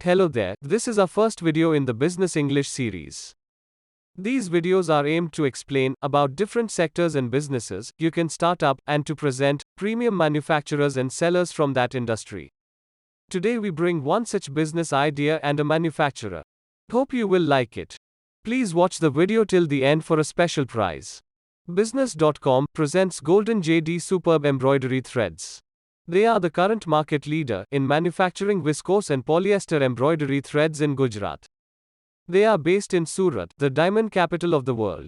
Hello there, this is our first video in the Business English series. These videos are aimed to explain about different sectors and businesses you can start up and to present premium manufacturers and sellers from that industry. Today we bring one such business idea and a manufacturer. Hope you will like it. Please watch the video till the end for a special prize. Business.com presents Golden JD Superb Embroidery Threads. They are the current market leader in manufacturing viscose and polyester embroidery threads in Gujarat. They are based in Surat, the diamond capital of the world.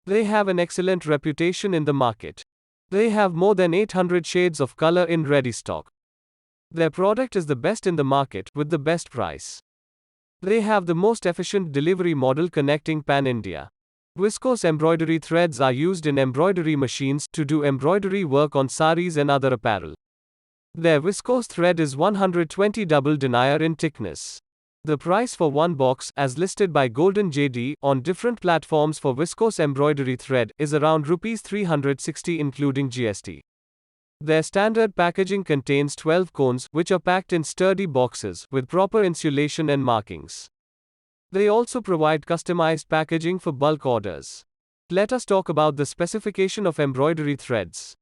They have an excellent reputation in the market. They have more than 800 shades of color in ready stock. Their product is the best in the market with the best price. They have the most efficient delivery model connecting pan-India. Viscose embroidery threads are used in embroidery machines to do embroidery work on saris and other apparel. Their viscose thread is 120 double denier in thickness. The price for one box, as listed by Golden JD, on different platforms for viscose embroidery thread, is around Rs 360 including GST. Their standard packaging contains 12 cones, which are packed in sturdy boxes, with proper insulation and markings. They also provide customized packaging for bulk orders. Let us talk about the specification of embroidery threads.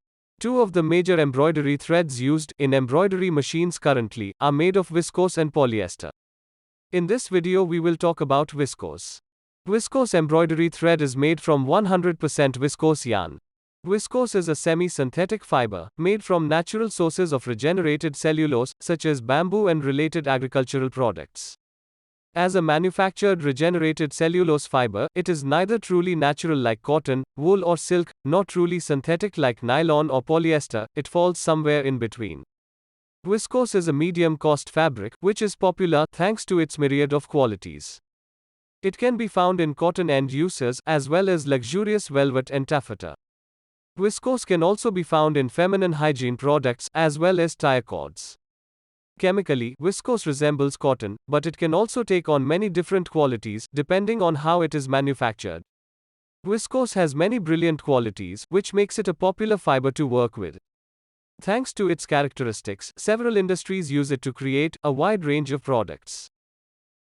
Two of the major embroidery threads used in embroidery machines currently are made of viscose and polyester. In this video we will talk about viscose. Viscose embroidery thread is made from 100% viscose yarn. Viscose is a semi-synthetic fiber, made from natural sources of regenerated cellulose, such as bamboo and related agricultural products. As a manufactured regenerated cellulose fiber, it is neither truly natural like cotton, wool or silk, nor truly synthetic like nylon or polyester, it falls somewhere in between. Viscose is a medium-cost fabric, which is popular thanks to its myriad of qualities. It can be found in cotton end uses, as well as luxurious velvet and taffeta. Viscose can also be found in feminine hygiene products, as well as tire cords. Chemically, viscose resembles cotton, but it can also take on many different qualities, depending on how it is manufactured. Viscose has many brilliant qualities, which makes it a popular fiber to work with. Thanks to its characteristics, several industries use it to create a wide range of products.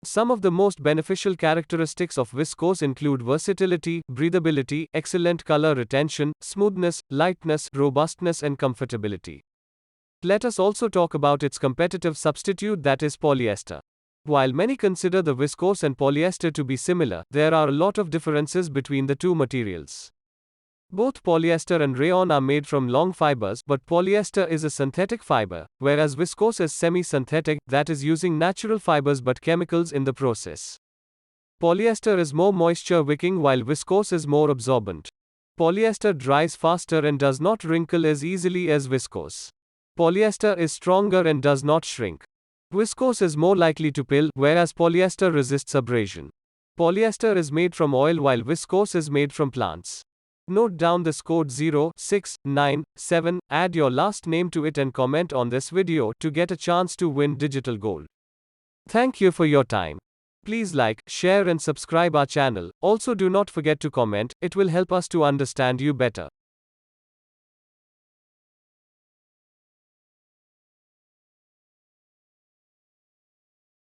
Some of the most beneficial characteristics of viscose include versatility, breathability, excellent color retention, smoothness, lightness, robustness, and comfortability. Let us also talk about its competitive substitute, that is polyester. While many consider the viscose and polyester to be similar, there are a lot of differences between the two materials. Both polyester and rayon are made from long fibers, but polyester is a synthetic fiber, whereas viscose is semi-synthetic, that is using natural fibers but chemicals in the process. Polyester is more moisture-wicking while viscose is more absorbent. Polyester dries faster and does not wrinkle as easily as viscose. Polyester is stronger and does not shrink. Viscose is more likely to pill, whereas polyester resists abrasion. Polyester is made from oil while viscose is made from plants. Note down this code 0697, add your last name to it and comment on this video to get a chance to win digital gold. Thank you for your time. Please like, share and subscribe our channel. Also do not forget to comment, it will help us to understand you better.